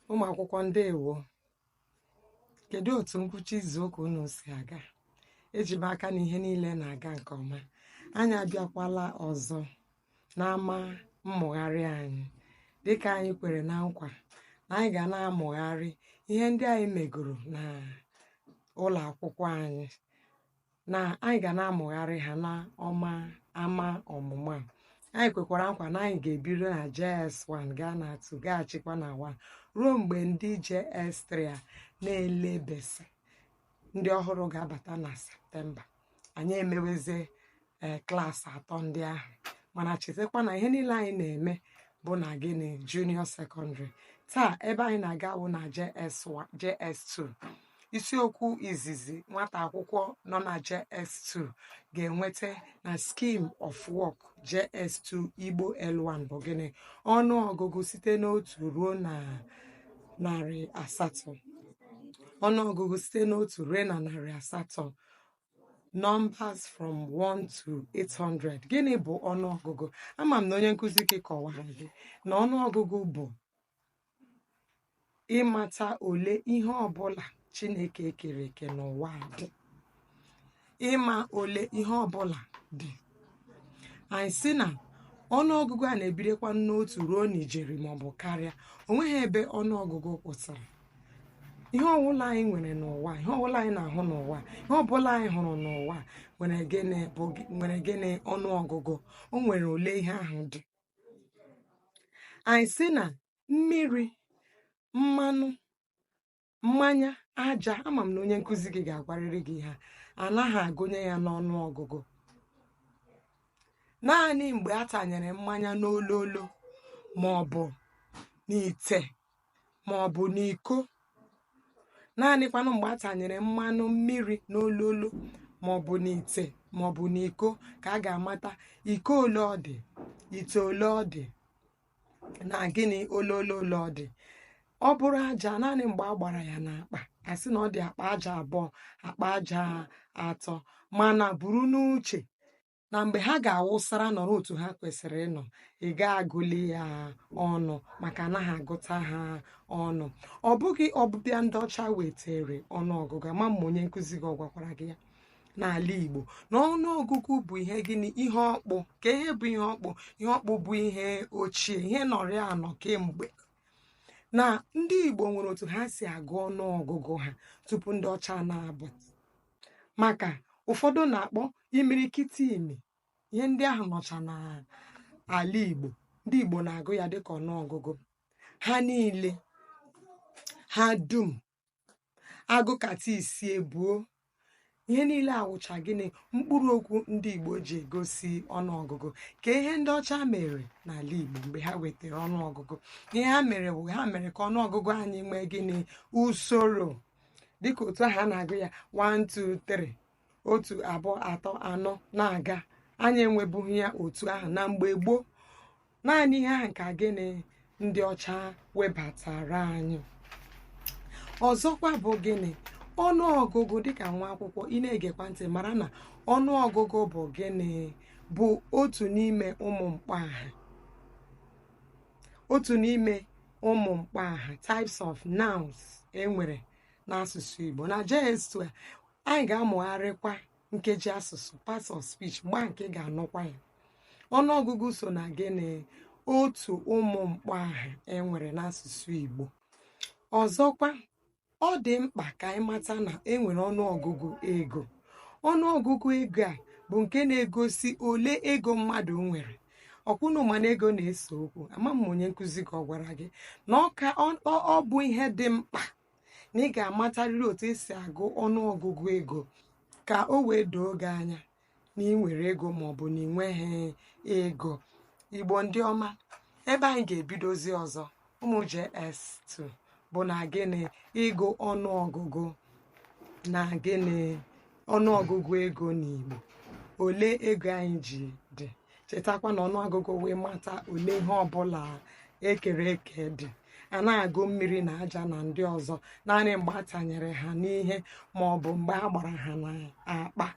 Ụmụ akwụkwọ ndewo, kedu otu ngwụcha izuụka unu si aga? Eji m aka na ihe niile na-aga nke ọma. Anyị abịakwala ọzọ n'ama mmụgharị anyị, dịka anyị kwere na nkwa na anyị ga na-amụgharị ihe ndị anyị megoro na ụlọ akwụkwọ anyị, na anyị ga na-amụgharị ha n'ọma ama ọmụmụ a. Anyị kwekwara nkwa na anyị ga-ebido na JS1 gaa na 2 gaghachikwa na 1 ruo mgbe ndị JS3 a na-elebesi ndị ọhụrụ ga-abata na Septemba. Anyị emewezie klaasị 3 ndị ahụ, mana chetakwa na ihe niile anyị na-eme bụ na gịnị junior secondary. Taa ebe anyị na-aga bụ na JS2. Isiokwu izizi nwata akwụkwọ nọ na JS2 ga-enweta na scheme of work JS2 Igbo L1 bụ gịnị? Ọnụọgụgụ site n'otu ruo na 800. Ọnụọgụgụ site n'otu ruo na 800. Numbers from 1 to 800. Gịnị bụ ọnụọgụgụ? Ama m na onye nkụzi gị kọwara gị na ọnụọgụgụ bụ ịmata ole ihe ọbụla Chineke kere eke n'ụwa dị. Ịma ole ihe ọbụla dị. Anyị sị na ọnụọgụgụ a na-ebidokwa n'otu ruo n'ijeri maọbụ karịa. O nweghị ebe ọnụọgụgụ kwụsịrị. Ihe ọbụla anyị nwere n'ụwa, ihe ọbụla anyị na-ahụ n'ụwa, ihe ọbụla anyị hụrụ n'ụwa nwere gịnị ọnụọgụgụ. O nwere ole ihe ahụ dị. Anyị sị na mmiri, mmanụ, mmanya, aja, ama m na onye nkụzi gị ga-agwarịrị gị ha, anaghị agụnye ya n'ọnụọgụgụ. Naanị mgbe a tanyere mmanya n'ololo maọbụ n'ite maọbụ n'iko, naanịkwanụ mgbe a tanyere mmanụ mmiri n'ololo maọbụ n'ite maọbụ n'iko ka a ga-amata iko ole ọ dị, ite ole ọ dị, na gịnị ololo ole ọ dị. Ọ bụrụ aja, naanị mgbe a gbara ya n'akpa, asị na ọ dị akpa aja 2, akpa aja 3, mana buru n'uche na mgbe ha ga-awụsara nọrọ otu ha kwesịrị ịnọ, ị ga-agụli ya ọnụ maka na ha agụta ha ọnụ. Ọ bụghị ọbịbịa ndị ọcha wetere ọnụọgụgụ. Ama m onye nkụzi gị ọ gwakwara gị ya n'ala Igbo na ọnụọgụgụ bụ ihe gịnị? Ihe ọkpụ. Ka ihe bụ ihe ọkpụ? Ihe ọkpụ bụ ihe ochie, ihe nọrọ anọ kemgbe. Na ndị Igbo nwere otu ha si agụ ọnụọgụgụ ha tupu ndị ọcha na-abụ. Maka ụfọdụ na-akpọ imirikiti imi. Ihe ndị ahụ nọcha n'ala Igbo. Ndị Igbo na-agụ ya dịka ọnụọgụgụ. Ha niile, ha dum, agụkata isi ebuo. Ihe niile awụcha gịnị? Mkpụrụ okwu ndị Igbo ji egosi ọnụọgụgụ. Ka ihe ndị ọcha mere n'ala Igbo mgbe ha wetara ọnụọgụgụ, ihe ha mere bụ ha mere ka ọnụọgụgụ anyị nwee gịnị? Usoro. Dịka otu ahụ a na-agụ ya 1 2 3, 1 2 3 4 na-aga. Anyị enwebughị ya otu ahụ na mgbe gboo. Naanị ihe ahụ ka gịnị? Ndị ọcha webatara anyị. Ọzọkwa bụ gịnị? Ọnụọgụgụ. Dịka nwa akwụkwọ, ị na-egekwa ntị mara na ọnụọgụgụ bụ gịnị? Bụ otu n'ime ụmụ mkpọaha. Otu n'ime ụmụ mkpọaha, types of nouns enwere n'asụsụ Igbo. Na JS2 anyị ga-amụgharịkwa nkeji asụsụ, parts of speech, mgbe nke ga-anụkwa ya. Ọnụọgụgụ so na gịnị? Otu ụmụ mkpọaha enwere n'asụsụ Igbo. Ọzọkwa, ọ dị mkpa ka anyị mata na enwere ọnụọgụgụ ego. Ọnụọgụgụ ego a bụ nke na-egosi ole ego mmadụ nwere. Ọkwụnụ mana ego na-ese okwu. Ama m onye nkụzi ka ọ gwara gị na ọ bụ ihe dị mkpa na ị ga-amatarịrị otu esi agụ ọnụọgụgụ ego ka o wee doo gị anya na ị nwere ego maọbụ na ị nweghị ego. Igbo ndị ọma, ebe anyị ga-ebidozi ọzọ ụmụ JS2 bụ na gịnị? Ịgụ ọnụọgụgụ na gịnị? Ọnụọgụgụ ego n'Igbo. Ole ego anyị ji dị. Chetakwa na ọnụọgụgụ wee mata ole ihe ọbụla ekere eke dị. A na-agụ mmiri na aja na ndị ọzọ naanị mgbe a tanyere ha n'ihe maọbụ mgbe a gbara ha n'akpa.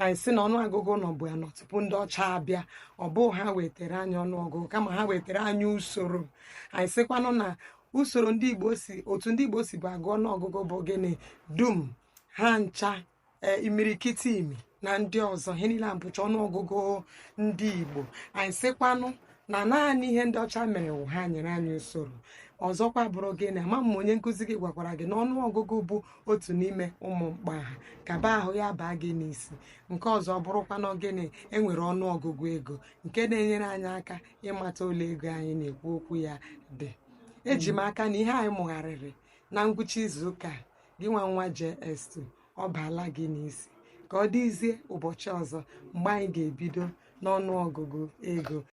Anyị sị na ọnụọgụgụ nọbụ ya nọ tupu ndị ọcha abịa. Ọ bụ ha wetara anyị ọnụọgụgụ kama ha wetara anyị usoro. Anyị sịkwanụ na usoro ndị Igbo si otu ndị Igbo si bụ agụ ọnụọgụgụ bụ gịnị? Dum, ha ncha, imirikiti imi na ndị ọzọ. Ihe niile abụcha ọnụọgụgụ ndị Igbo. Anyị sịkwanụ na naanị ihe ndị ọcha mere wụ ha nyere anyị usoro. Ọzọkwa bụrụ gịnị? Ama m onye nkụzi gị gwakwara gị na ọnụọgụgụ bụ otu n'ime ụmụ mkpa ha, kaba ahụ ya baa gị n'isi. Nke ọzọ bụrụkwanụ gịnị? Enwere ọnụọgụgụ ego nke na-enyere anyị aka ịmata ole ego anyị na-ekwu okwu ya dị. Eji m aka na ihe anyị mụgharịrị na ngwụcha izu ụka gị nwa JS2 ọ baala gị n'isi. Ka ọ dịzie ụbọchị ọzọ mgbe anyị ga-ebido n'ọnụọgụgụ ego.